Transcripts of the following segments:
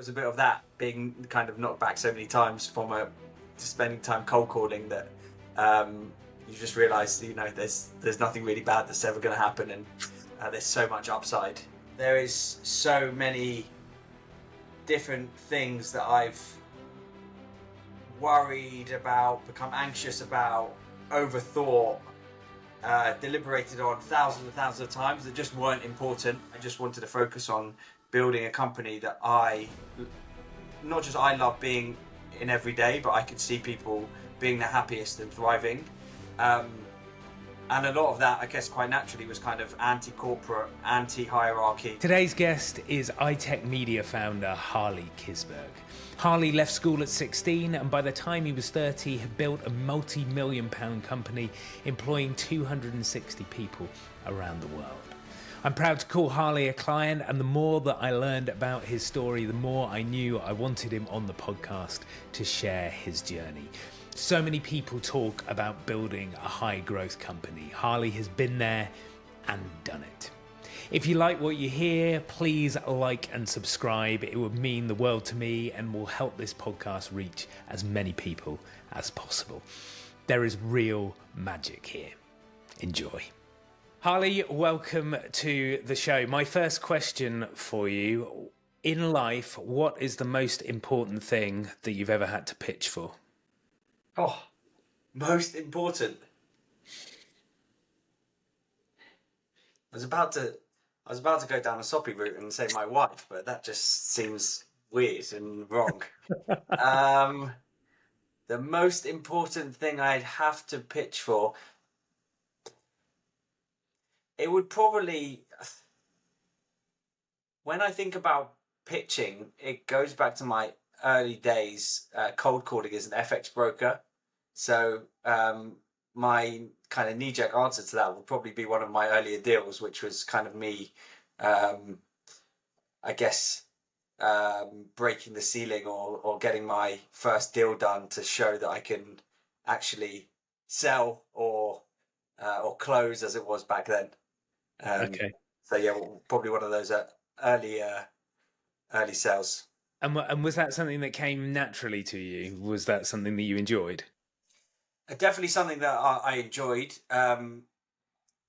was a bit of that, being kind of knocked back so many times from just spending time cold calling, that you just realise, there's nothing really bad that's ever going to happen, and there's so much upside. There is so many different things that I've worried about, become anxious about, overthought, deliberated on thousands and thousands of times, that just weren't important. I just wanted to focus on building a company that I love being in every day, but I could see people being the happiest and thriving. And a lot of that, I guess, quite naturally was kind of anti-corporate, anti-hierarchy. Today's guest is iTech media founder Harley Kisberg. Harley left school at 16, and by the time he was 30, had built a multi-million-pound company employing 260 people around the world. I'm proud to call Harley a client, and the more that I learned about his story, the more I knew I wanted him on the podcast to share his journey. So many people talk about building a high-growth company. Harley has been there and done it. If you like what you hear, please like and subscribe. It would mean the world to me and will help this podcast reach as many people as possible. There is real magic here. Enjoy. Harley, welcome to the show. My first question for you, in life, what is the most important thing that you've ever had to pitch for? Oh, most important. I was about to go down a soppy route and say my wife, but that just seems weird and wrong. The most important thing I'd have to pitch for, it would probably, when I think about pitching, it goes back to my early days cold calling as an FX broker. So my kind of knee-jerk answer to that would probably be one of my earlier deals, which was kind of me, I guess, breaking the ceiling or getting my first deal done to show that I can actually sell or close, as it was back then. Okay. So yeah, probably one of those early sales. And was that something that came naturally to you? Was that something that you enjoyed? Definitely something that I enjoyed.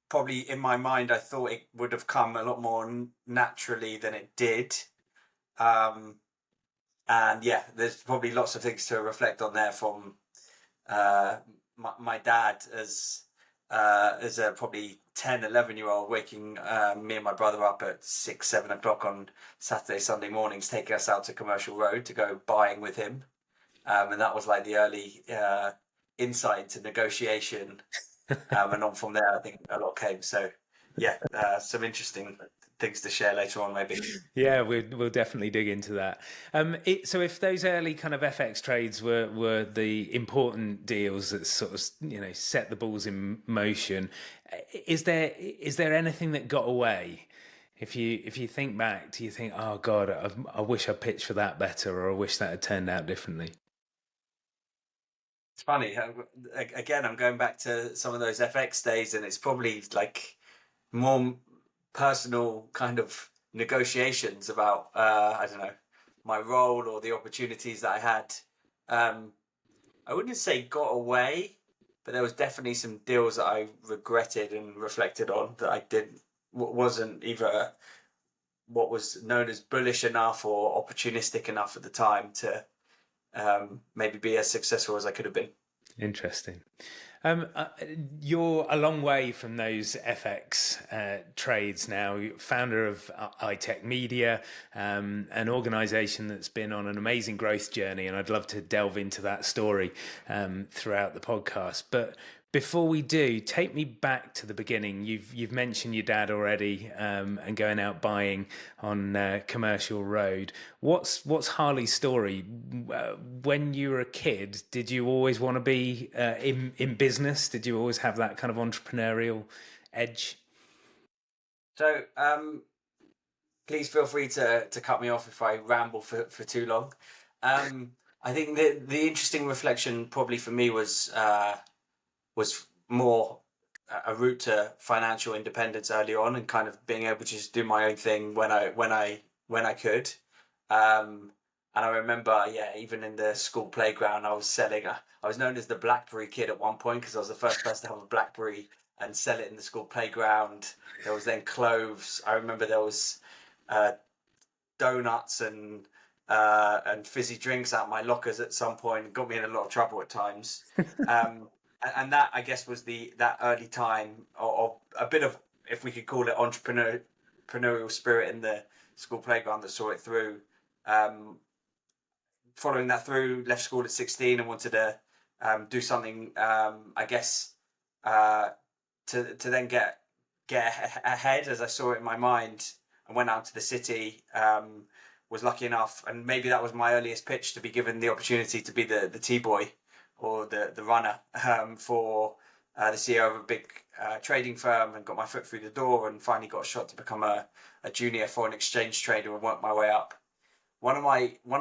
Probably in my mind, I thought it would have come a lot more naturally than it did. And yeah, there's probably lots of things to reflect on there from my dad as a probably 10, 11-year-old, waking me and my brother up at 6, 7 o'clock on Saturday, Sunday mornings, taking us out to Commercial Road to go buying with him. And that was like the early insight into negotiation. And on from there, I think a lot came. So yeah, some interesting things to share later on, maybe. Yeah, we'll definitely dig into that. So if those early kind of FX trades were the important deals that sort of, set the balls in motion, is there anything that got away? If you think back, do you think, oh God, I wish I pitched for that better, or I wish that had turned out differently? It's funny. Again, I'm going back to some of those FX days, and it's probably like more personal kind of negotiations about, I don't know, my role or the opportunities that I had. I wouldn't say got away, but there was definitely some deals that I regretted and reflected on that I wasn't either what was known as bullish enough or opportunistic enough at the time to maybe be as successful as I could have been. Interesting. You're a long way from those FX trades now. You're founder of iTech Media, an organisation that's been on an amazing growth journey, and I'd love to delve into that story throughout the podcast. But before we do, take me back to the beginning. You've mentioned your dad already, and going out buying on Commercial Road. What's Harley's story? When you were a kid, did you always want to be in business? Did you always have that kind of entrepreneurial edge? So please feel free to cut me off if I ramble for too long. I think the interesting reflection probably for me was more a route to financial independence early on, and kind of being able to just do my own thing when I could. And I remember, yeah, even in the school playground, I was selling. I was known as the BlackBerry kid at one point because I was the first person to have a BlackBerry and sell it in the school playground. There was then clothes. I remember there was uh, donuts and fizzy drinks out my lockers at some point. It got me in a lot of trouble at times. And that, I guess, was that early time of a bit of, if we could call it, entrepreneurial spirit in the school playground that saw it through. Um, Following that through, left school at 16 and wanted to do something, I guess, uh, to then get ahead as I saw it in my mind, and went out to the city. Was lucky enough, and maybe that was my earliest pitch, to be given the opportunity to be the T boy or the runner for the CEO of a big trading firm, and got my foot through the door, and finally got a shot to become a junior foreign exchange trader and work my way up. One of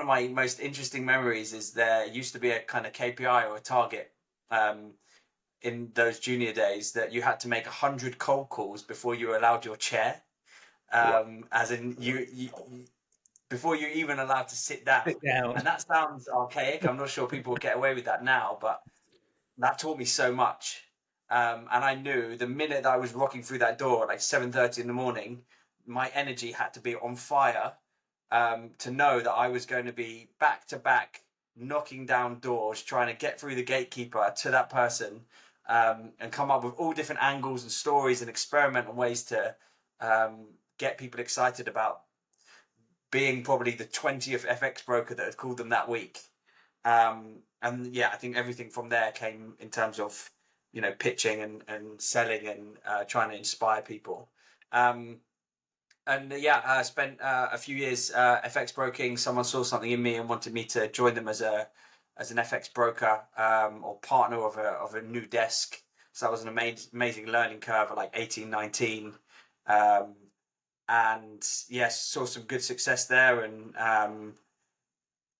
my most interesting memories is there used to be a kind of KPI or a target in those junior days that you had to make 100 cold calls before you were allowed your chair. As in you before you're even allowed to sit down. Sit down. And that sounds archaic. I'm not sure people would get away with that now, but that taught me so much. And I knew the minute that I was rocking through that door at like 7:30 in the morning, my energy had to be on fire, to know that I was going to be back to back knocking down doors, trying to get through the gatekeeper to that person, and come up with all different angles and stories and experiment on ways to get people excited about being probably the 20th FX broker that had called them that week. And yeah, I think everything from there came in terms of, pitching and selling and trying to inspire people. And yeah, I spent a few years FX broking. Someone saw something in me and wanted me to join them as an FX broker, or partner of a new desk. So that was an amazing learning curve at like 18, 19. And yes, saw some good success there,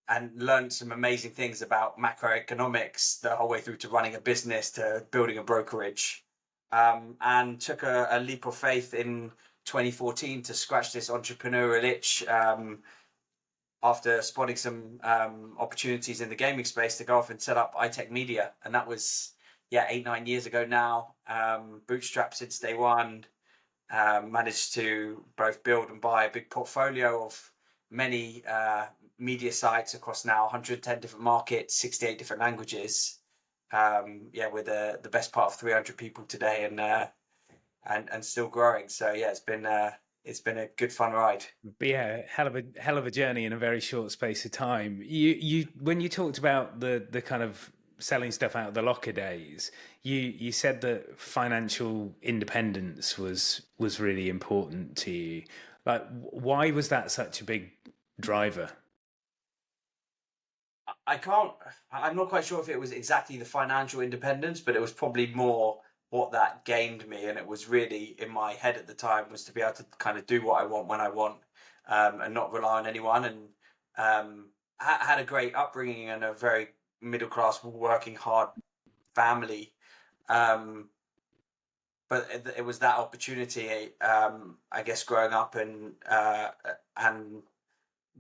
and learned some amazing things about macroeconomics the whole way through to running a business to building a brokerage. And took a leap of faith in 2014 to scratch this entrepreneurial itch, after spotting some opportunities in the gaming space, to go off and set up iTech Media. And that was, yeah, 8-9 years ago now. Bootstrapped since day one. Managed to both build and buy a big portfolio of many media sites across now 110 different markets, 68 different languages. Yeah, with the best part of 300 people today, and still growing. So yeah, it's been a good fun ride. But yeah, hell of a journey in a very short space of time. You when you talked about the kind of selling stuff out of the locker days, you said that financial independence was really important to you. Like, why was that such a big driver? I'm not quite sure if it was exactly the financial independence, but it was probably more what that gained me. And it was really in my head at the time, was to be able to kind of do what I want when I want, and not rely on anyone. And had a great upbringing and a very middle class, working hard family. Um, but it was that opportunity, I guess, growing up and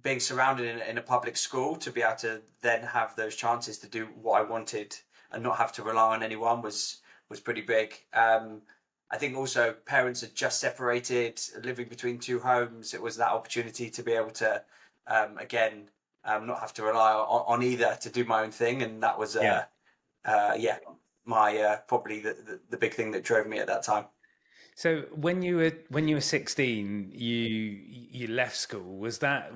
being surrounded in a public school, to be able to then have those chances to do what I wanted and not have to rely on anyone was pretty big. I think also parents had just separated, living between two homes. It was that opportunity to be able to, again, not have to rely on either to do my own thing. And that was, Yeah. yeah, my probably the big thing that drove me at that time. So when you were 16, you left school. Was that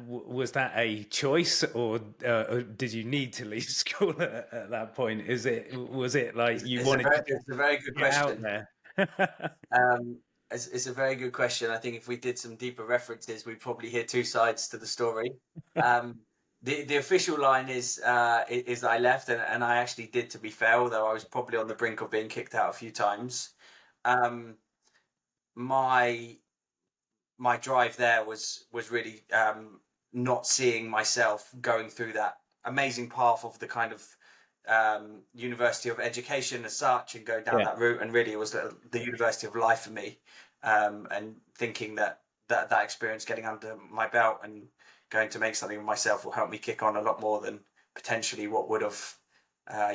a choice, or did you need to leave school at that point? Was it like you wanted to It's a very good get out question. there? It's a very good question. I think if we did some deeper references, we'd probably hear two sides to the story. Um, the official line is that I left, and I actually did, to be fair, although I was probably on the brink of being kicked out a few times. Um, my my drive there was really, not seeing myself going through that amazing path of the kind of university of education as such, and go down Yeah. that route. And really, it was the university of life for me, and thinking that experience, getting under my belt and going to make something of myself will help me kick on a lot more than potentially what would have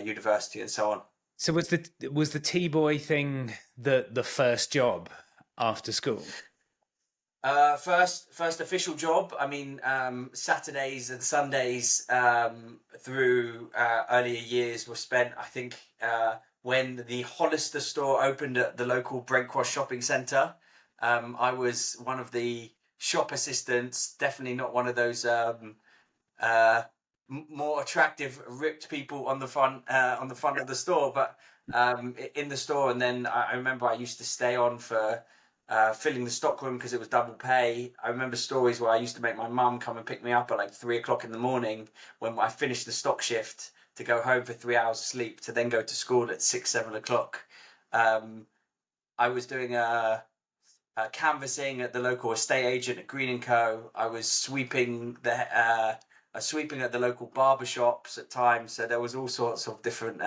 university and so on. So was the T-boy thing the first job after school? First official job. I mean, Saturdays and Sundays through earlier years were spent, I think, when the Hollister store opened at the local Brent Cross shopping centre. I was one of the shop assistants, definitely not one of those more attractive, ripped people on the front of the store, but in the store. And then I remember I used to stay on for filling the stockroom because it was double pay. I remember stories where I used to make my mum come and pick me up at like 3 o'clock in the morning when I finished the stock shift to go home for 3 hours of sleep to then go to school at 6, 7 o'clock. I was doing canvassing at the local estate agent at Green & Co. I was sweeping at the local barber shops at times. So there was all sorts of different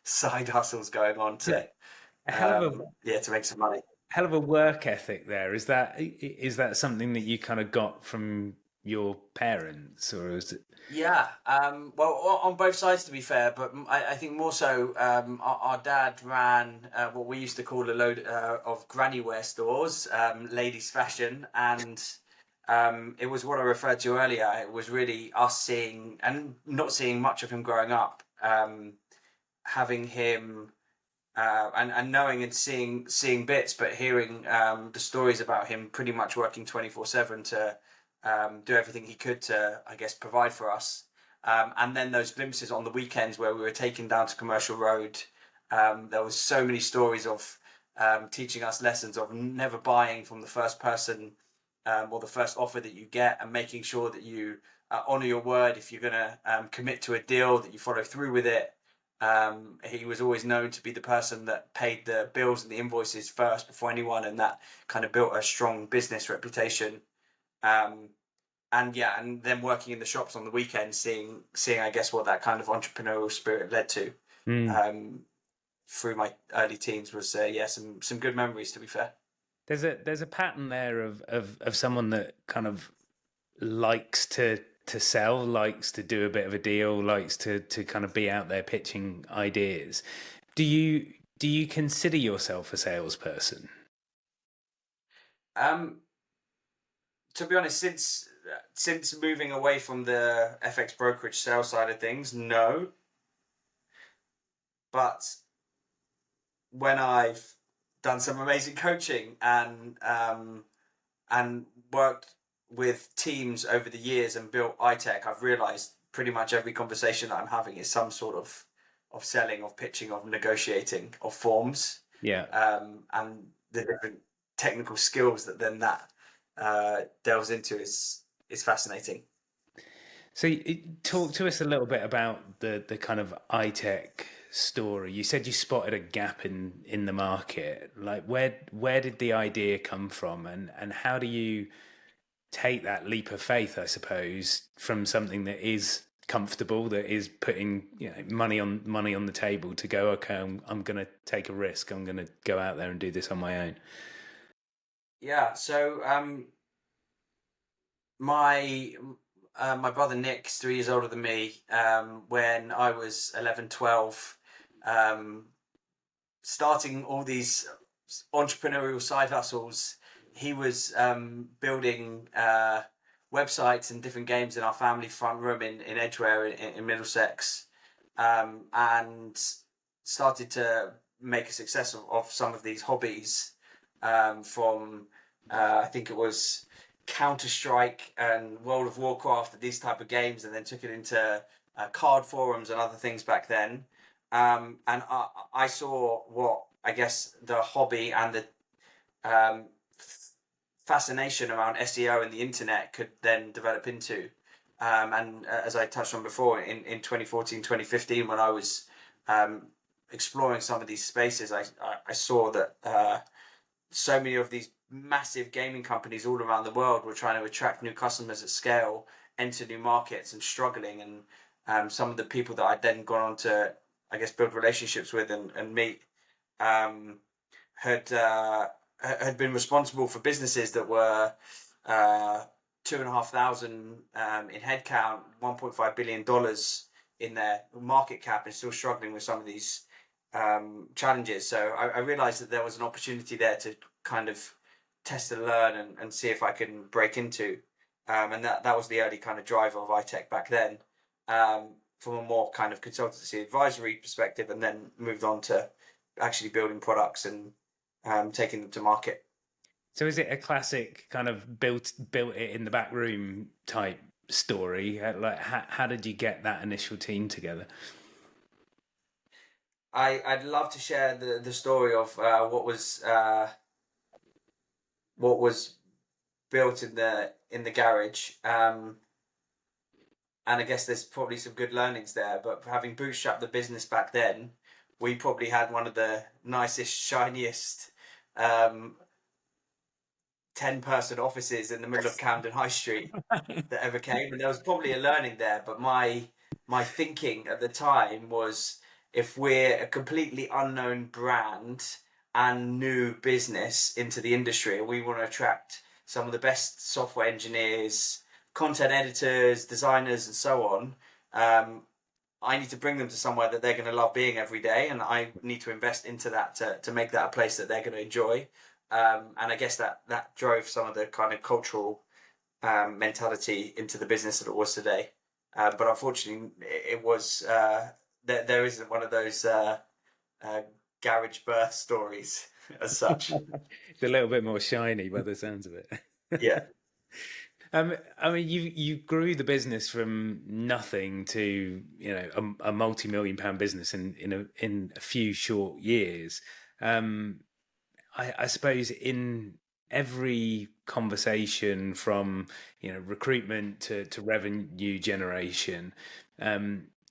side hustles going on to A hell of to make some money. hell of a work ethic there. Is that something that you kind of got from your parents, or is it? Yeah, well, on both sides to be fair, but I think more so our dad ran what we used to call a load of granny wear stores, ladies fashion, and it was what I referred to earlier. It was really us seeing and not seeing much of him growing up, having him and knowing and seeing bits, but hearing the stories about him pretty much working 24/7 to do everything he could to, I guess, provide for us. And then those glimpses on the weekends where we were taken down to Commercial Road. There was so many stories of teaching us lessons of never buying from the first person or the first offer that you get, and making sure that you honor your word. If you're going to commit to a deal, that you follow through with it. He was always known to be the person that paid the bills and the invoices first before anyone, and that kind of built a strong business reputation. And then working in the shops on the weekend, seeing I guess what that kind of entrepreneurial spirit led to through my early teens was some good memories, to be fair. There's a pattern there of someone that kind of likes to sell, likes to do a bit of a deal, likes to kind of be out there pitching ideas. Do you consider yourself a salesperson? To be honest, since moving away from the FX brokerage sales side of things, no. But when I've done some amazing coaching and worked with teams over the years and built iTech, I've realized pretty much every conversation that I'm having is some sort of selling, of pitching, of negotiating, of forms. Yeah. And the different technical skills that then that delves into is fascinating. So talk to us a little bit about the kind of iTech story. You said you spotted a gap in the market. Like where did the idea come from, and how do you take that leap of faith, I suppose, from something that is comfortable, that is putting money on the table, to go, okay, I'm going to take a risk. I'm going to go out there and do this on my own. Yeah. So my brother Nick's 3 years older than me. When I was 11, 12, starting all these entrepreneurial side hustles, he was building websites and different games in our family front room in Edgware in Middlesex, and started to make a success of some of these hobbies, from I think it was Counter-Strike and World of Warcraft and these type of games, and then took it into card forums and other things back then. And I saw what I guess the hobby and the fascination around SEO and the internet could then develop into. And as I touched on before, in 2014, 2015, when I was exploring some of these spaces, I saw that so many of these massive gaming companies all around the world were trying to attract new customers at scale, enter new markets, and struggling. And some of the people that I'd then gone on to, I guess, build relationships with and meet had been responsible for businesses that were 2,500 in headcount, $1.5 billion in their market cap, and still struggling with some of these challenges. So I realized that there was an opportunity there to kind of test and learn and see if I can break into. And that was the early kind of driver of iTech back then, from a more kind of consultancy advisory perspective, and then moved on to actually building products and taking them to market. So is it a classic kind of built it in the back room type story? Like how did you get that initial team together? I'd love to share the story of what was built in the garage. And I guess there's probably some good learnings there. But having bootstrapped the business back then, we probably had one of the nicest, shiniest 10-person offices in the middle of Camden High Street that ever came. And there was probably a learning there. But my thinking at the time was, if we're a completely unknown brand and new business into the industry, and we want to attract some of the best software engineers, content editors, designers, and so on, I need to bring them to somewhere that they're going to love being every day, and I need to invest into that to make that a place that they're going to enjoy. And I guess that drove some of the kind of cultural mentality into the business that it was today. But unfortunately, it was there isn't one of those garage birth stories as such. It's a little bit more shiny by the sounds of it. Yeah. I mean, you grew the business from nothing to a multi-million-pound business in a few short years. I suppose in every conversation, from recruitment to revenue generation,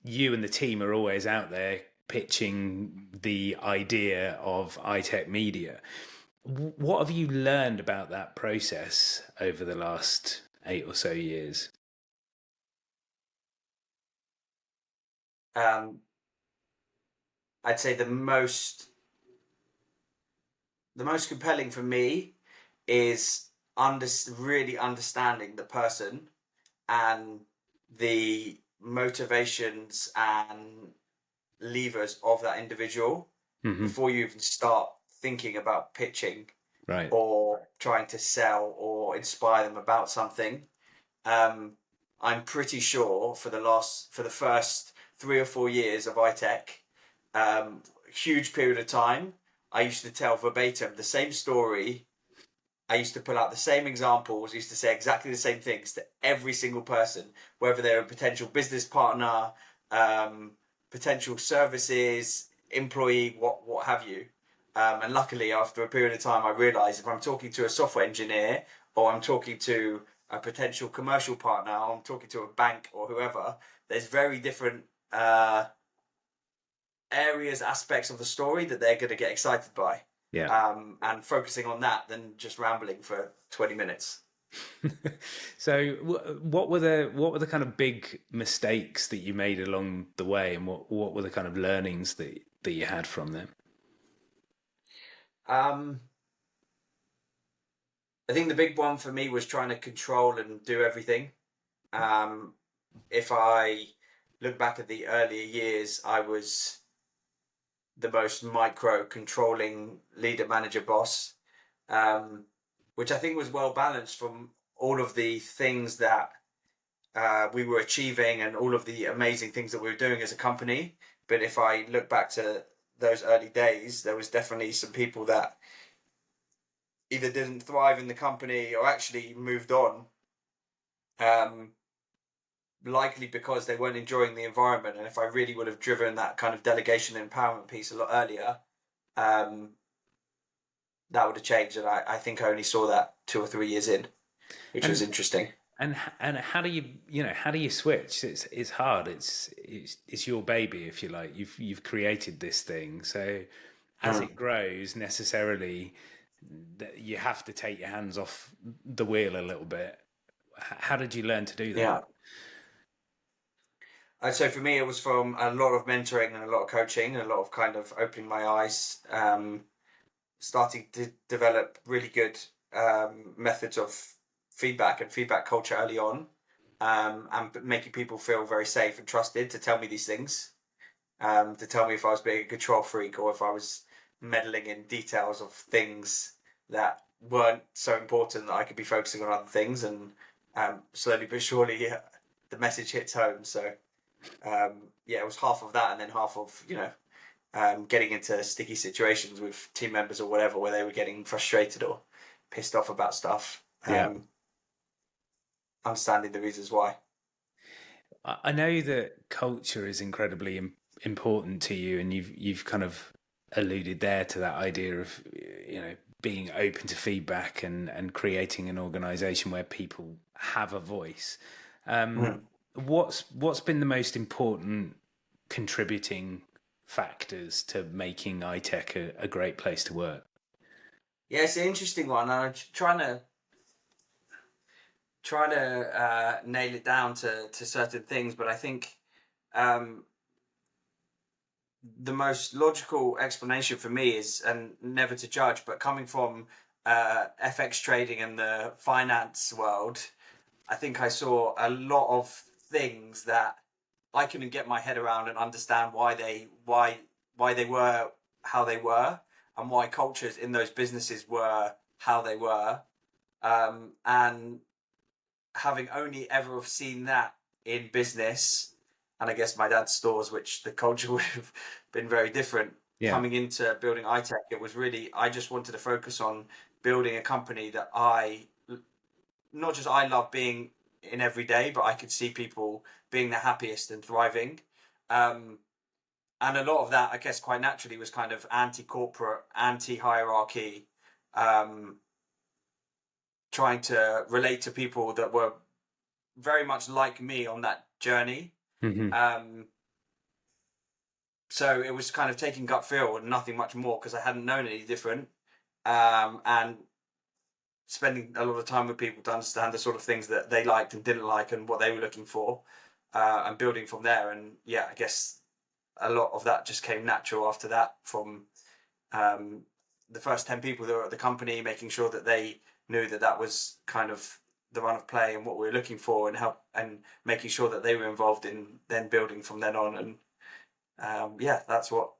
you and the team are always out there pitching the idea of iTech Media. What have you learned about that process over the last 8 or so years? I'd say the most compelling for me is really understanding the person and the motivations and levers of that individual before you even start thinking about pitching, Right. or trying to sell or inspire them about something. I'm pretty sure for the first 3 or 4 years of iTech, huge period of time, I used to tell verbatim the same story. I used to pull out the same examples, used to say exactly the same things to every single person, whether they're a potential business partner, potential services, employee, what have you. And luckily, after a period of time, I realized if I'm talking to a software engineer, or I'm talking to a potential commercial partner, or I'm talking to a bank or whoever, there's very different areas, aspects of the story that they're going to get excited by. Yeah. And focusing on that than just rambling for 20 minutes. So what were the kind of big mistakes that you made along the way, and what were the kind of learnings that you had from them? I think the big one for me was trying to control and do everything. If I look back at the earlier years, I was the most micro controlling leader, manager, boss, which I think was well balanced from all of the things that we were achieving and all of the amazing things that we were doing as a company. But if I look back to those early days, there was definitely some people that either didn't thrive in the company or actually moved on, likely because they weren't enjoying the environment. And if I really would have driven that kind of delegation and empowerment piece a lot earlier, that would have changed. And I think I only saw that 2 or 3 years in, which was interesting. And how do you switch? It's hard. It's your baby, if you like. You've created this thing. So as it grows, necessarily, you have to take your hands off the wheel a little bit. How did you learn to do that? Yeah. So for me, it was from a lot of mentoring and a lot of coaching, and a lot of kind of opening my eyes, starting to develop really good methods of feedback and feedback culture early on, and making people feel very safe and trusted to tell me these things, to tell me if I was being a control freak or if I was meddling in details of things that weren't so important that I could be focusing on other things. And slowly but surely, yeah, the message hits home. So yeah, it was half of that, and then half of getting into sticky situations with team members or whatever, where they were getting frustrated or pissed off about stuff. Yeah. Understanding the reasons why. I know that culture is incredibly important to you, and you've kind of alluded there to that idea of being open to feedback and creating an organization where people have a voice. Mm. What's been the most important contributing factors to making iTech a great place to work? Yeah, it's an interesting one. I'm trying to nail it down to certain things, but I think um, the most logical explanation for me is, and never to judge, but coming from FX trading and the finance world, I think I saw a lot of things that I couldn't get my head around and understand why they were how they were, and why cultures in those businesses were how they were. And having only ever seen that in business, and I guess my dad's stores, which the culture would have been very different. Yeah. Coming into building iTech, it was really, I just wanted to focus on building a company that not just I love being in every day, but I could see people being the happiest and thriving. And a lot of that, I guess, quite naturally was kind of anti-corporate, anti-hierarchy, um, trying to relate to people that were very much like me on that journey. Mm-hmm. So it was kind of taking gut feel and nothing much more, because I hadn't known any different. And spending a lot of time with people to understand the sort of things that they liked and didn't like and what they were looking for, and building from there. And yeah, I guess a lot of that just came natural after that, from the first 10 people that were at the company, making sure that they knew that that was kind of the run of play and what we were looking for, and help, and making sure that they were involved in then building from then on. And yeah, that's what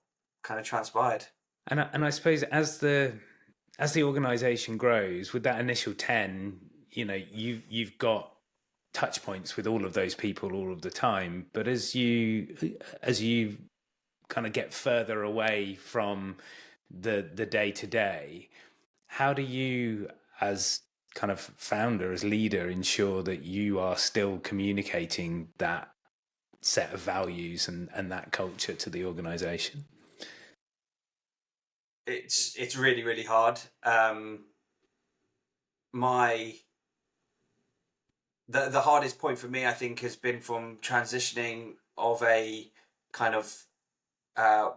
kind of transpired. And I suppose as the organization grows, with that initial 10, you've got touch points with all of those people all of the time. But as you kind of get further away from the day to day, how do you, as kind of founder, as leader, ensure that you are still communicating that set of values and that culture to the organization? It's really, really hard. My the hardest point for me, I think, has been from transitioning of a kind of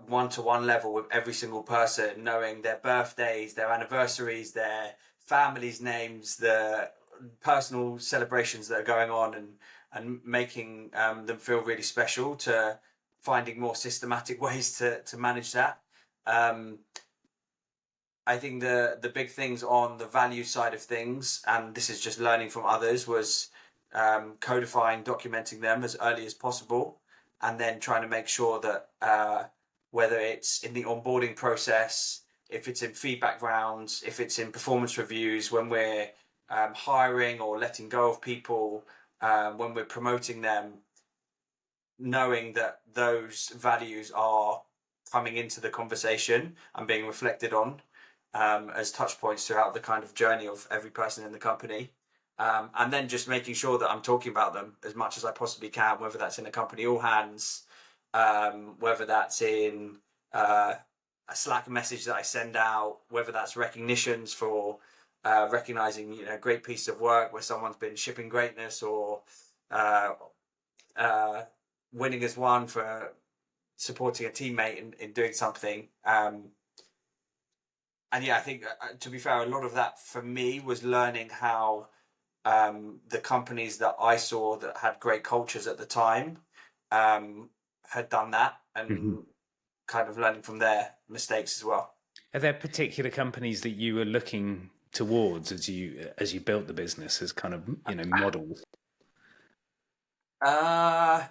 one-to-one level with every single person, knowing their birthdays, their anniversaries, their families' names, the personal celebrations that are going on, and making them feel really special, to finding more systematic ways to manage that. Um, I think the big things on the value side of things, and this is just learning from others, was codifying, documenting them as early as possible, and then trying to make sure that whether it's in the onboarding process, if it's in feedback rounds, if it's in performance reviews, when we're hiring or letting go of people, when we're promoting them, knowing that those values are coming into the conversation and being reflected on, as touch points throughout the kind of journey of every person in the company. And then just making sure that I'm talking about them as much as I possibly can, whether that's in a company all hands, whether that's in a Slack message that I send out, whether that's recognitions for recognizing, great piece of work where someone's been shipping greatness, or uh, winning as one for supporting a teammate in doing something. And yeah, I think, to be fair, a lot of that for me was learning how the companies that I saw that had great cultures at the time had done that, and kind of learning from their mistakes as well. Are there particular companies that you were looking towards as you built the business as kind of, models? Uh,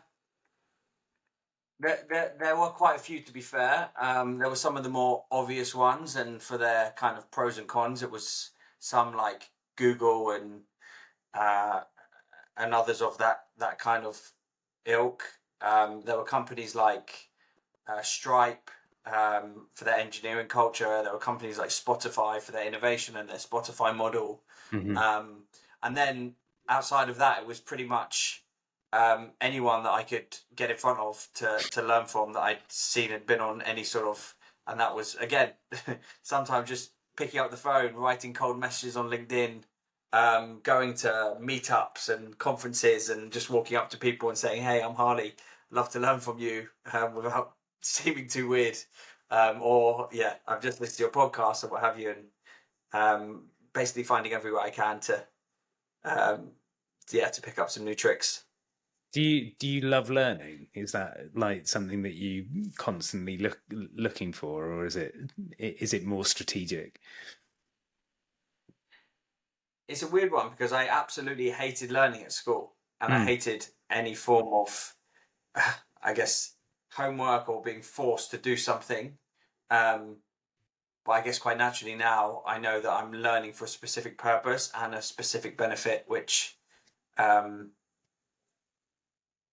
there were quite a few, to be fair. There were some of the more obvious ones, and for their kind of pros and cons, it was some like Google uh, and others of that kind of ilk. There were companies like Stripe for their engineering culture. There were companies like Spotify for their innovation and their Spotify model. Hmm. Um, and then outside of that, it was pretty much anyone that I could get in front of to learn from that I'd seen had been on any sort of, and that was again sometimes just picking up the phone, writing cold messages on LinkedIn, going to meetups and conferences, and just walking up to people and saying, "Hey, I'm Harley. Love to learn from you," without seeming too weird. Or yeah, I've just listened to your podcast or what have you, and basically finding every way I can to um, to pick up some new tricks. Do you love learning? Is that like something that you constantly looking for, or is it more strategic? It's a weird one because I absolutely hated learning at school, and I Mm. hated any form of, I guess, homework or being forced to do something. Um, but I guess quite naturally now I know that I'm learning for a specific purpose and a specific benefit, um,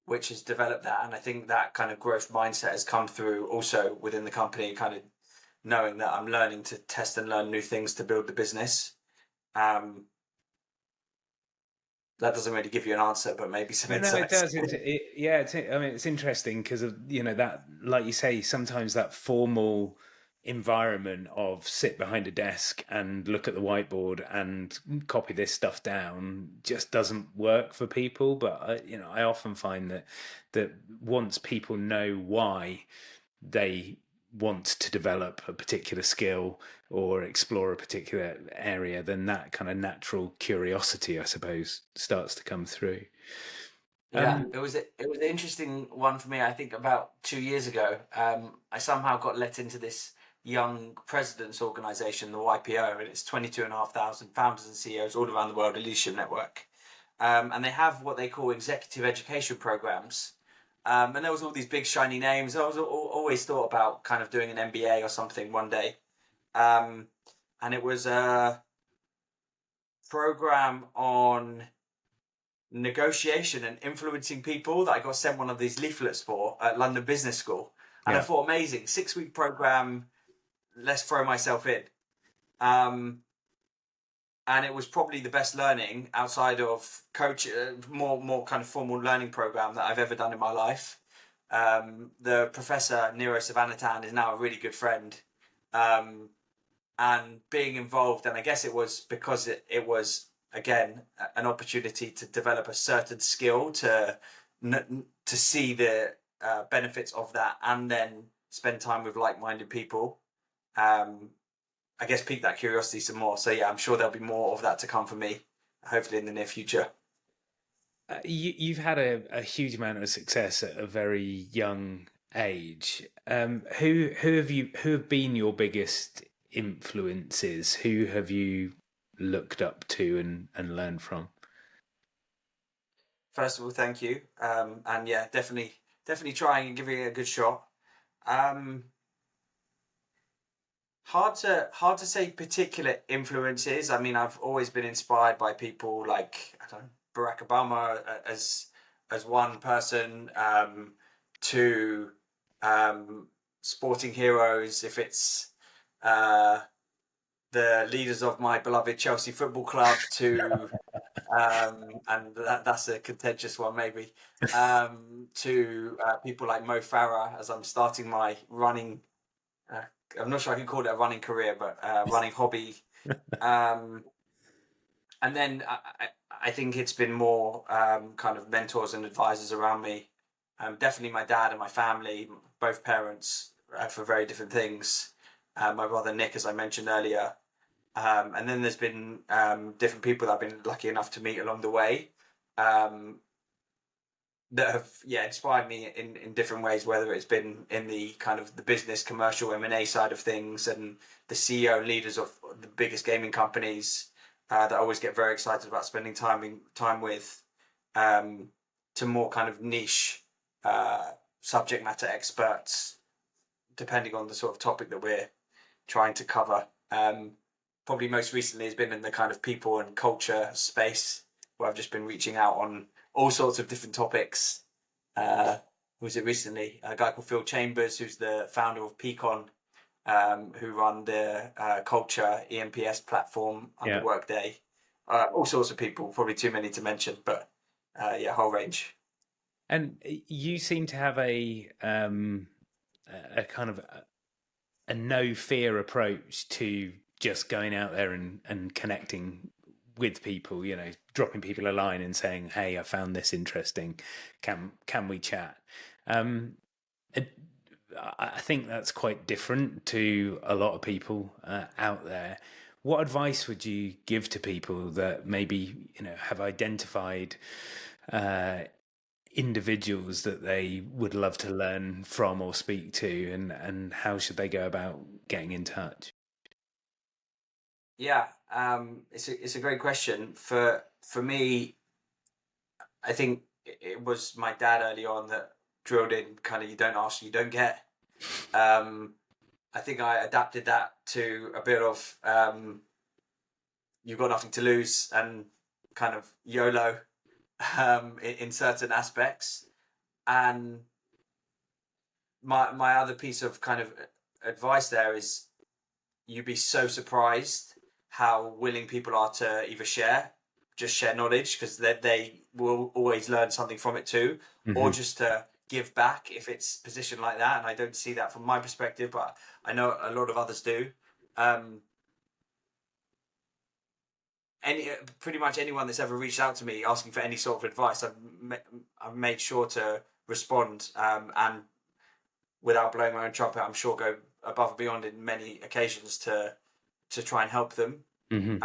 which has developed that. And I think that kind of growth mindset has come through also within the company, kind of knowing that I'm learning to test and learn new things to build the business. Um, that doesn't really give you an answer, but maybe some No, it insights. does. Yeah, I mean, it's interesting because of that, like you say, sometimes that formal environment of sit behind a desk and look at the whiteboard and copy this stuff down just doesn't work for people. But I often find that once people know why they want to develop a particular skill or explore a particular area, then that kind of natural curiosity, I suppose, starts to come through. Yeah, Um, it was an interesting one for me. I think about 2 years ago, I somehow got let into this young presidents organization, the YPO, and it's 22,500 founders and CEOs all around the world, a leadership network. And they have what they call executive education programs. And there was all these big shiny names. I was always thought about kind of doing an MBA or something one day. Um, and it was a program on negotiation and influencing people that I got sent one of these leaflets for at London Business School. And I yeah. thought, amazing, 6 week program, let's throw myself in. Um, and it was probably the best learning outside of coach, more kind of formal learning program that I've ever done in my life. The professor, Nero Savanatan, is now a really good friend. Um, and being involved, and I guess it was because it was again an opportunity to develop a certain skill to see the benefits of that, and then spend time with like-minded people. um I guess pique that curiosity some more. So yeah, I'm sure there'll be more of that to come for me, hopefully in the near future. You've had a huge amount of success at a very young age. Who have been your biggest influences? Who have you looked up to and learned from? First of all, thank you. And yeah, definitely trying and giving it a good shot. um hard to say particular influences. I mean, I've always been inspired by people like, I don't know, Barack Obama as one person, to sporting heroes. If it's uh, the leaders of my beloved Chelsea Football Club, to and that's a contentious one maybe, to people like Mo Farah as I'm starting my running. Uh, I'm not sure I can call it a running career, but running hobby. Um, and then I think it's been more kind of mentors and advisors around me. Definitely my dad and my family, both parents, for very different things. My brother Nick, as I mentioned earlier. And then there's been different people that I've been lucky enough to meet along the way. Um, that have inspired me in different ways, whether it's been in the kind of the business commercial M&A side of things, and the CEO and leaders of the biggest gaming companies that I always get very excited about spending time with, to more kind of niche subject matter experts, depending on the sort of topic that we're trying to cover. Probably most recently has been in the kind of people and culture space, where I've just been reaching out on all sorts of different topics. Was it recently? A guy called Phil Chambers, who's the founder of Peakon, who run the culture EMPS platform under Workday. All sorts of people, probably too many to mention, but whole range. And you seem to have a kind of a no fear approach to just going out there and connecting with people, you know, dropping people a line and saying, "Hey, I found this interesting. Can we chat?" I think that's quite different to a lot of people out there. What advice would you give to people that maybe, you know, have identified individuals that they would love to learn from or speak to, and how should they go about getting in touch? Yeah, it's a great question. For me, I think it was my dad early on that drilled in kind of, you don't ask, you don't get. I think I adapted that to a bit of you've got nothing to lose and kind of YOLO in certain aspects. And my other piece of kind of advice there is, you'd be so surprised how willing people are to either just share knowledge, because they will always learn something from it too, or just to give back if it's positioned like that. And I don't see that from my perspective, but I know a lot of others do. Pretty much anyone that's ever reached out to me asking for any sort of advice, I've made sure to respond, and without blowing my own trumpet, I'm sure go above and beyond in many occasions to try and help them. And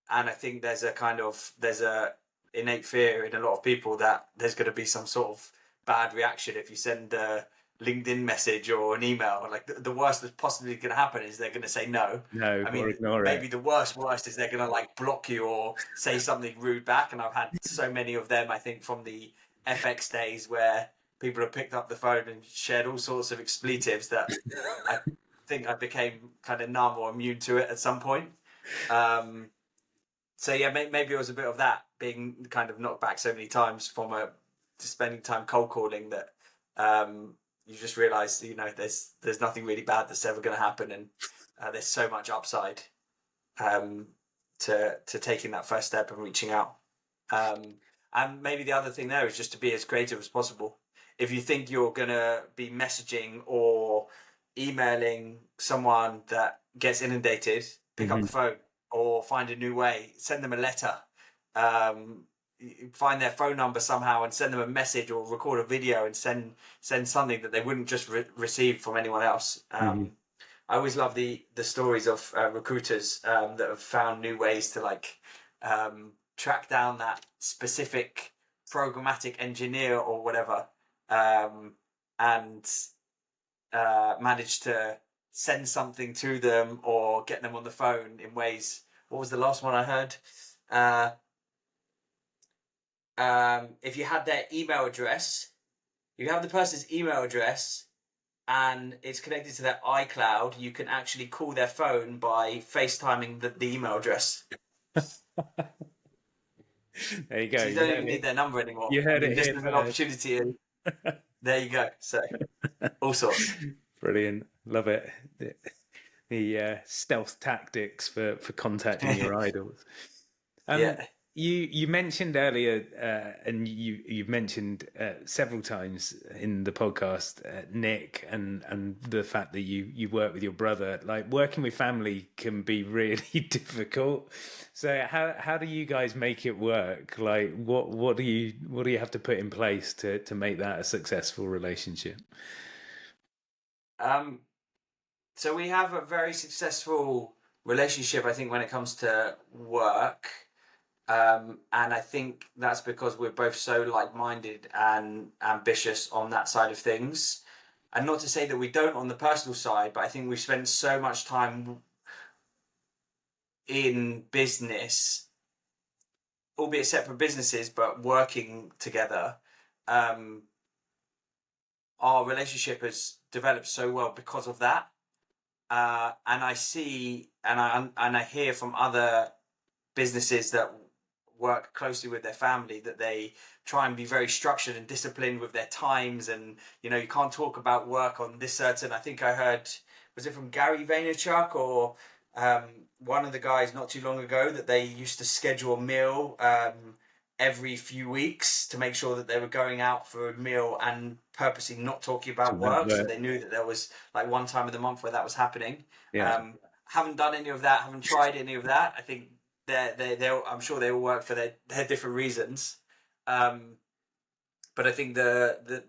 I think there's a innate fear in a lot of people that there's going to be some sort of bad reaction if you send a LinkedIn message or an email. Like the worst that's possibly going to happen is they're going to say no. I mean, ignore maybe it. the worst is they're going to like block you or say something rude back. And I've had so many of them, I think, from the FX days, where people have picked up the phone and shared all sorts of expletives that I think I became kind of numb or immune to it at some point. So yeah, maybe it was a bit of that, being kind of knocked back so many times from just spending time cold calling, that you just realize, you know, there's nothing really bad that's ever going to happen, and there's so much upside to taking that first step and reaching out. And maybe the other thing there is just to be as creative as possible. If you think you're going to be messaging or emailing someone that gets inundated, pick up the phone or find a new way, send them a letter, find their phone number somehow and send them a message, or record a video and send something that they wouldn't just receive from anyone else. I always love the stories of recruiters that have found new ways to like track down that specific programmatic engineer or whatever, and manage to send something to them or get them on the phone in ways. What was the last one I heard? If you had their email address, you have the person's email address and it's connected to their iCloud, you can actually call their phone by FaceTiming the email address. There you go. So you don't even need their number anymore. You heard it this here is an opportunity, and there you go. So all sorts. Brilliant. Love it. The stealth tactics for contacting your idols. Yeah. You mentioned earlier, and you've mentioned several times in the podcast, Nick, and the fact that you work with your brother. Like, working with family can be really difficult. So how do you guys make it work? Like, what do you have to put in place to make that a successful relationship? So we have a very successful relationship, I think, when it comes to work. And I think that's because we're both so like-minded and ambitious on that side of things. And not to say that we don't on the personal side, but I think we've spent so much time in business, albeit separate businesses, but working together. Um, our relationship has developed so well because of that. And I see and I hear from other businesses that work closely with their family that they try and be very structured and disciplined with their times, and you can't talk about work on this certain. I think I heard, was it from Gary Vaynerchuk or um, one of the guys not too long ago, that they used to schedule a meal every few weeks to make sure that they were going out for a meal and purposely not talking So about that work, so work. they knew that there was like one time of the month where that was happening. Yeah. Haven't done any of that, haven't tried any of that. I think I'm sure they all work for their different reasons. Um, but I think the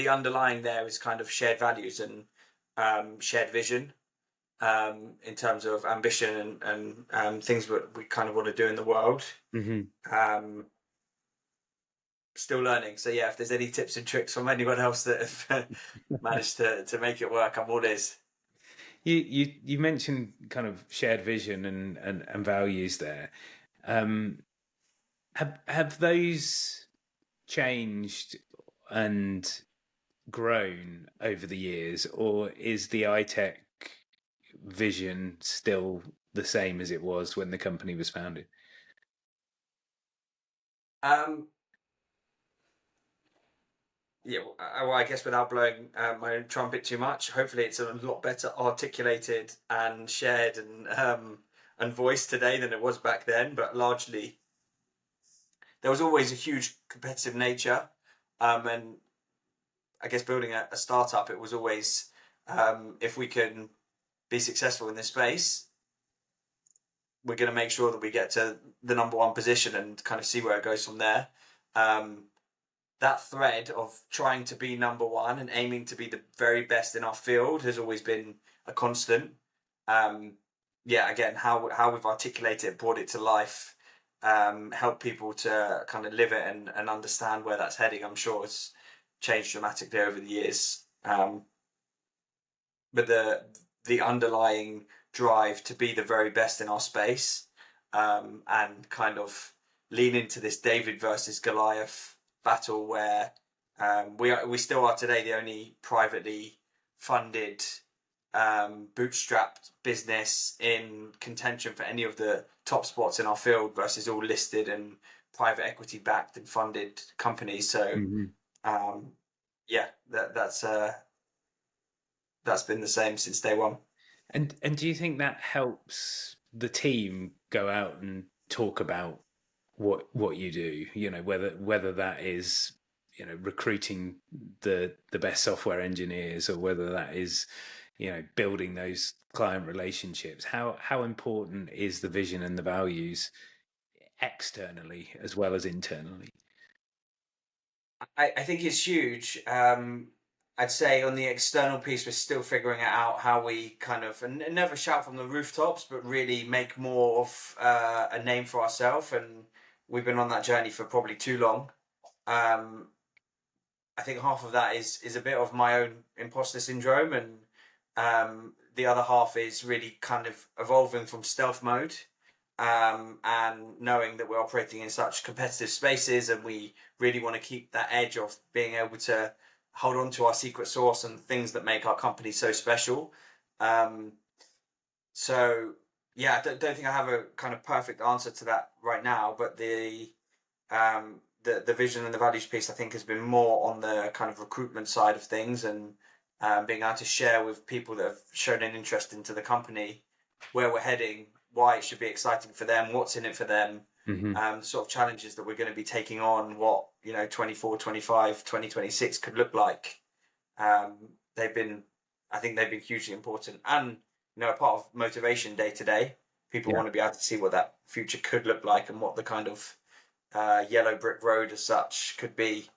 underlying there is kind of shared values and shared vision, in terms of ambition and things that we kind of want to do in the world. Hmm. Um, Still learning. So yeah, if there's any tips and tricks from anyone else that have managed to make it work, I'm all ears. You mentioned kind of shared vision and values there. Um, have those changed and grown over the years, or is the iTech vision still the same as it was when the company was founded? Um, yeah, well, I guess without blowing my own trumpet too much, hopefully it's a lot better articulated and shared and voiced today than it was back then. But largely, there was always a huge competitive nature, and I guess building a startup, it was always, if we can be successful in this space, we're going to make sure that we get to the number one position and kind of see where it goes from there. Um, that thread of trying to be number one and aiming to be the very best in our field has always been a constant. Um, yeah, again, how we've articulated it, brought it to life, helped people to kind of live it and understand where that's heading. I'm sure it's changed dramatically over the years. But the underlying drive to be the very best in our space, and kind of lean into this David versus Goliath battle where we still are today the only privately funded bootstrapped business in contention for any of the top spots in our field versus all listed and private equity backed and funded companies. So Hmm. um, yeah, that's been the same since day one. And do you think that helps the team go out and talk about what you do? Whether that is recruiting the best software engineers, or whether that is building those client relationships. How important is the vision and the values externally as well as internally? I think it's huge. I'd say on the external piece, we're still figuring out how we kind of, and never shout from the rooftops, but really make more of a name for ourselves. And we've been on that journey for probably too long. Um, I think half of that is a bit of my own imposter syndrome, and the other half is really kind of evolving from stealth mode, and knowing that we're operating in such competitive spaces, and we really want to keep that edge of being able to hold on to our secret sauce and things that make our company so special. Um, so yeah, I don't think I have a kind of perfect answer to that right now, but the vision and the values piece I think has been more on the kind of recruitment side of things, and being able to share with people that have shown an interest into the company where we're heading, why it should be exciting for them, what's in it for them, Hmm. sort of challenges that we're going to be taking on, what 24, 25, 2026 could look like. um, they've been I think they've been hugely important, and a part of motivation day to day. People Yeah. want to be able to see what that future could look like and what the kind of yellow brick road as such could be,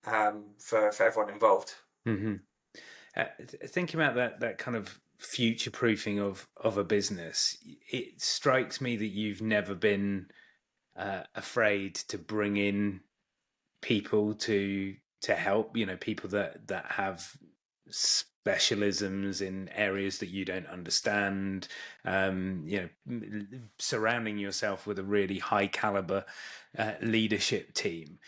for everyone involved. Hmm. Thinking about that kind of future proofing of a business, it strikes me that you've never been afraid to bring in people to help, people that have specialisms in areas that you don't understand, surrounding yourself with a really high caliber leadership team.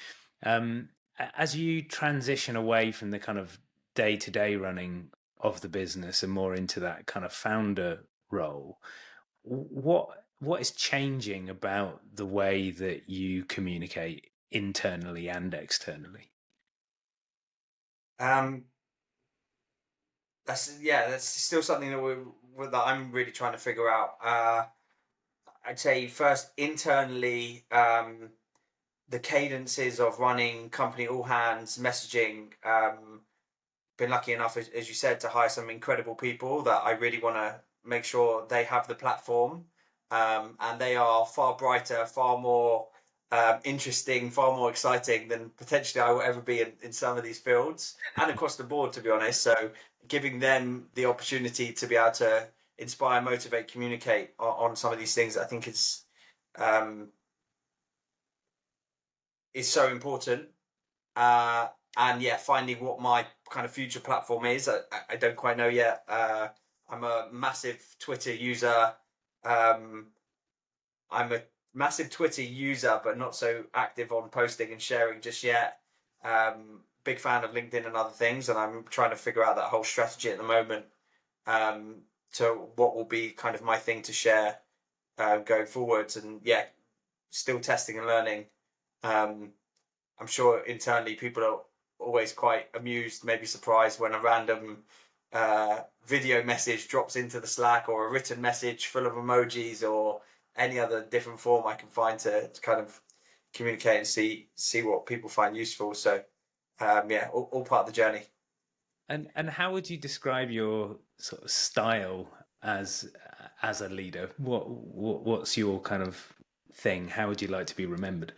As you transition away from the kind of day-to-day running of the business and more into that kind of founder role, what is changing about the way that you communicate internally and externally? Um, that's still something that I'm really trying to figure out. I'd say first internally, the cadences of running company all hands messaging. Been lucky enough, as you said, to hire some incredible people that I really want to make sure they have the platform, and they are far brighter, far more interesting, far more exciting than potentially I will ever be in some of these fields and across the board, to be honest. So giving them the opportunity to be able to inspire, motivate, communicate on some of these things, I think um, is so important. And yeah, finding what my kind of future platform is, I don't quite know yet. I'm a massive Twitter user. Um, I'm a massive Twitter user, but not so active on posting and sharing just yet. Big fan of LinkedIn and other things, and I'm trying to figure out that whole strategy at the moment, um, to what will be kind of my thing to share going forwards. And yeah, still testing and learning. Um, I'm sure internally people are always quite amused, maybe surprised when a random video message drops into the Slack, or a written message full of emojis, or any other different form I can find to kind of communicate and see what people find useful. So yeah, all part of the journey. And how would you describe your sort of style as a leader? What's your kind of thing? How would you like to be remembered?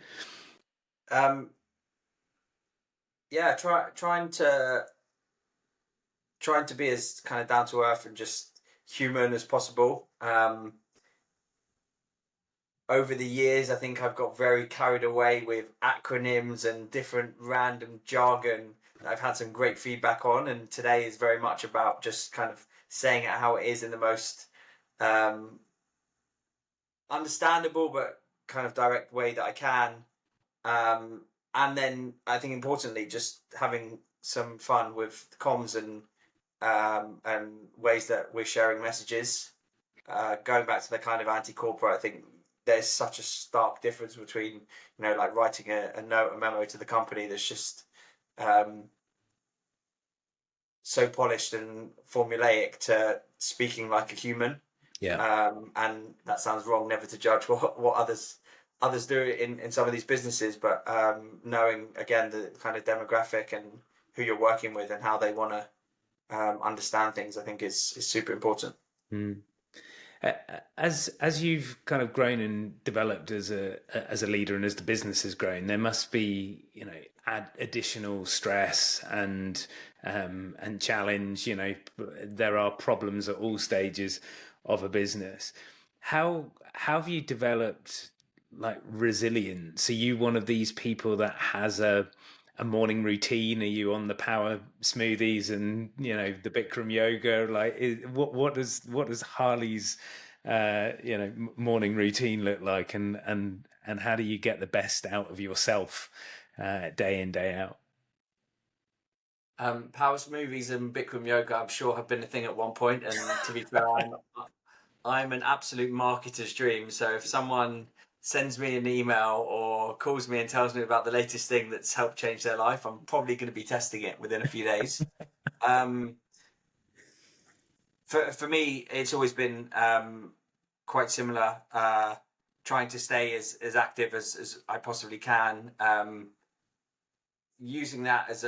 Um, yeah, trying to be as kind of down to earth and just human as possible. Over the years, I think I've got very carried away with acronyms and different random jargon that I've had some great feedback on. And today is very much about just kind of saying it how it is in the most um, understandable but kind of direct way that I can. Um, and then I think importantly, just having some fun with comms and ways that we're sharing messages. Going back to the kind of anti-corporate, I think there's such a stark difference between, like writing a note, a memo to the company that's just um, so polished and formulaic, to speaking like a human. Yeah. And that sounds wrong, never to judge what others do in some of these businesses, but knowing again the kind of demographic and who you're working with and how they want to understand things, I think is super important. Mm. As you've kind of grown and developed as a leader, and as the business has grown, there must be additional stress and challenge. There are problems at all stages of a business. How have you developed like resilience? Are you one of these people that has a morning routine? Are you on the power smoothies and the Bikram yoga? Like, what does Harley's morning routine look like, and how do you get the best out of yourself day in, day out? Power movies and Bikram yoga, I'm sure, have been a thing at one point. And to be fair, I'm an absolute marketer's dream. So if someone sends me an email or calls me and tells me about the latest thing that's helped change their life, I'm probably going to be testing it within a few days. Um, for me, it's always been quite similar. Trying to stay as active as I possibly can. Using that as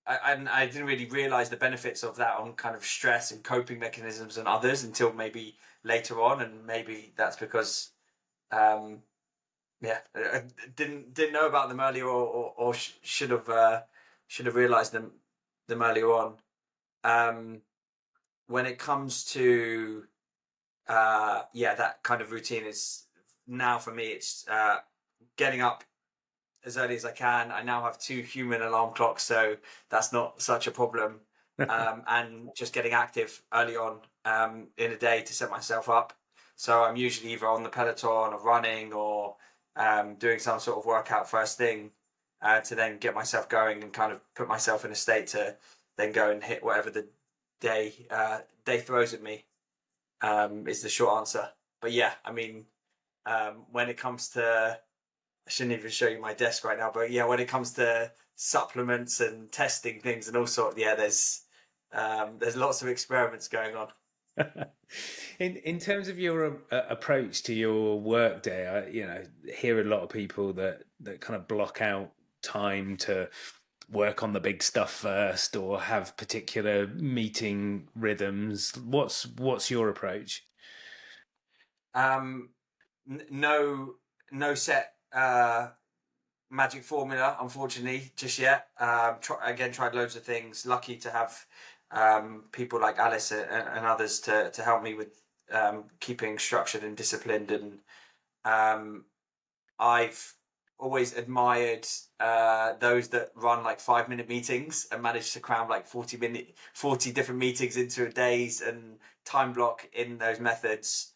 I didn't really realize the benefits of that on kind of stress and coping mechanisms and others until maybe later on, and maybe that's because um, yeah, I didn't know about them earlier, or should have realized them earlier on. Um, when it comes to yeah, that kind of routine is now for me, it's getting up as early as I can. I now have 2 human alarm clocks, so that's not such a problem. And just getting active early on in a day to set myself up. So I'm usually either on the Peloton or running or doing some sort of workout first thing to then get myself going and kind of put myself in a state to then go and hit whatever the day throws at me, is the short answer. But yeah, I mean, when it comes to, I shouldn't even show you my desk right now, but yeah, when it comes to supplements and testing things and all sorts, yeah, there's lots of experiments going on. In terms of your approach to your work day, I hear a lot of people that kind of block out time to work on the big stuff first or have particular meeting rhythms. What's your approach? Um, no, no set magic formula, unfortunately, just yet. Tried loads of things. Lucky to have people like Alice and others to help me with keeping structured and disciplined. And I've always admired those that run like 5-minute meetings and manage to cram like 40 different meetings into a days and time block in those methods.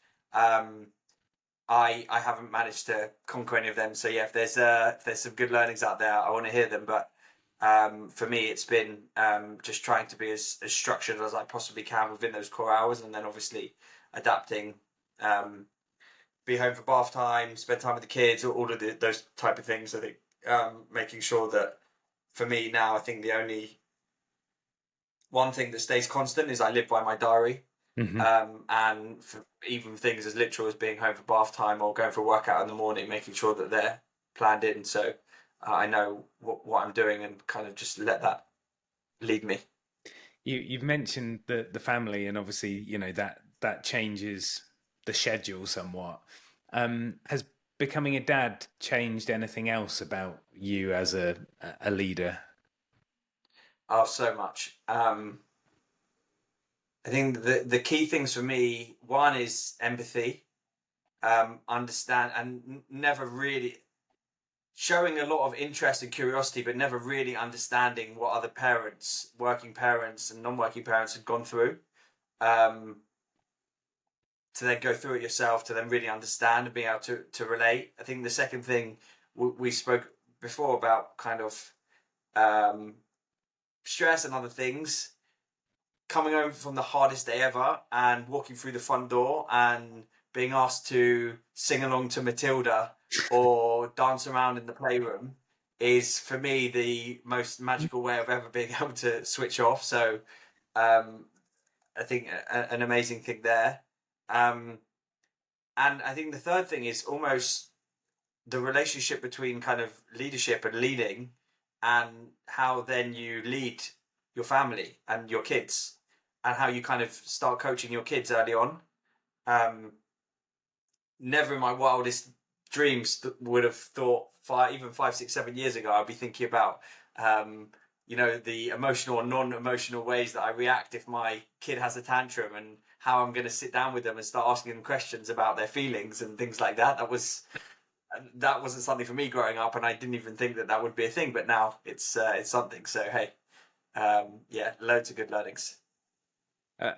I haven't managed to conquer any of them. So yeah, if there's some good learnings out there, I want to hear them. But for me, it's been just trying to be as structured as I possibly can within those core hours, and then obviously adapting. Be home for bath time, spend time with the kids, all of those type of things. I think making sure that for me now, I think the only one thing that stays constant is I live by my diary. And for even things as literal as being home for bath time or going for a workout in the morning, making sure that they're planned in, so I know what I'm doing and kind of just let that lead me. You've mentioned the family, and obviously that changes the schedule somewhat. Has becoming a dad changed anything else about you as a leader? Oh, so much. I think the key things for me, one is empathy, understand, and never really showing a lot of interest and curiosity, but never really understanding what other parents, working parents and non-working parents, have gone through. Um, to then go through it yourself, to then really understand and being able to relate. I think the second thing we spoke before about kind of stress and other things, coming home from the hardest day ever and walking through the front door and being asked to sing along to Matilda or dance around in the playroom is for me the most magical way of ever being able to switch off. So I think an amazing thing there. Um, and I think the third thing is almost the relationship between kind of leadership and leading, and how then you lead your family and your kids, and how you kind of start coaching your kids early on. Um, Never in my wildest dreams would have thought even 5, 6, 7 years ago I'd be thinking about the emotional or non-emotional ways that I react if my kid has a tantrum, and how I'm going to sit down with them and start asking them questions about their feelings and things like that. That wasn't something for me growing up, and I didn't even think that would be a thing. But now it's something. So hey, yeah, loads of good learnings.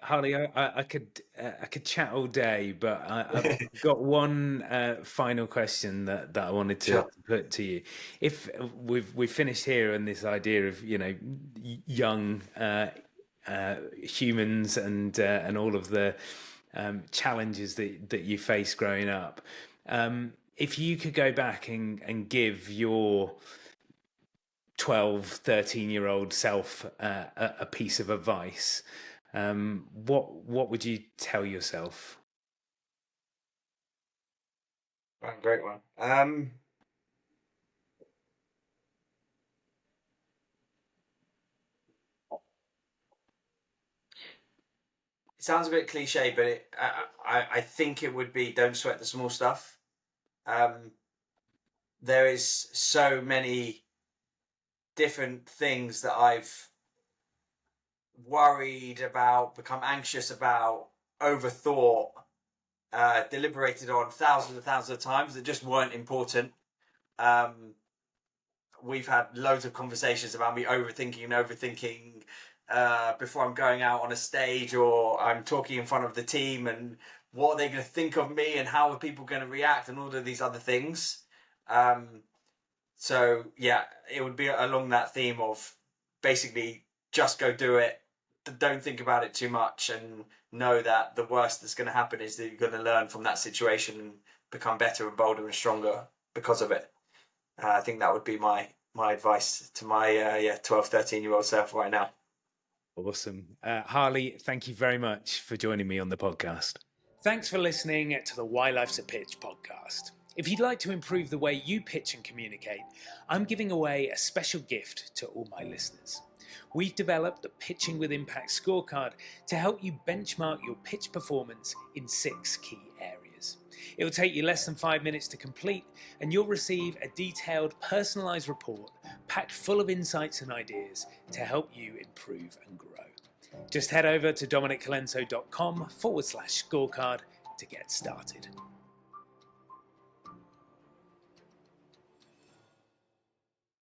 Harley, I could chat all day, but I've got one final question that I wanted to Sure. put to you. If we've finished here on this idea of young humans and all of the challenges that you face growing up, if you could go back and give your 12, 13-year-old self a piece of advice, what would you tell yourself? Right, great one. It sounds a bit cliche, but I think it would be, don't sweat the small stuff. Um, there is so many different things that I've worried about, become anxious about, overthought, deliberated on thousands and thousands of times that just weren't important. We've had loads of conversations about me overthinking before I'm going out on a stage or I'm talking in front of the team, and what are they going to think of me and how are people going to react and all of these other things. So yeah, it would be along that theme of basically just go do it. Don't think about it too much, and know that the worst that's going to happen is that you're going to learn from that situation and become better and bolder and stronger because of it. I think that would be my advice to my 12, 13-year-old self right now. Awesome. Harley, thank you very much for joining me on the podcast. Thanks for listening to the Why Life's a Pitch podcast. If you'd like to improve the way you pitch and communicate, I'm giving away a special gift to all my listeners. We've developed the Pitching with Impact scorecard to help you benchmark your pitch performance in 6 key areas. It will take you less than 5 minutes to complete, and you'll receive a detailed, personalised report packed full of insights and ideas to help you improve and grow. Just head over to dominiccolenso.com/scorecard to get started.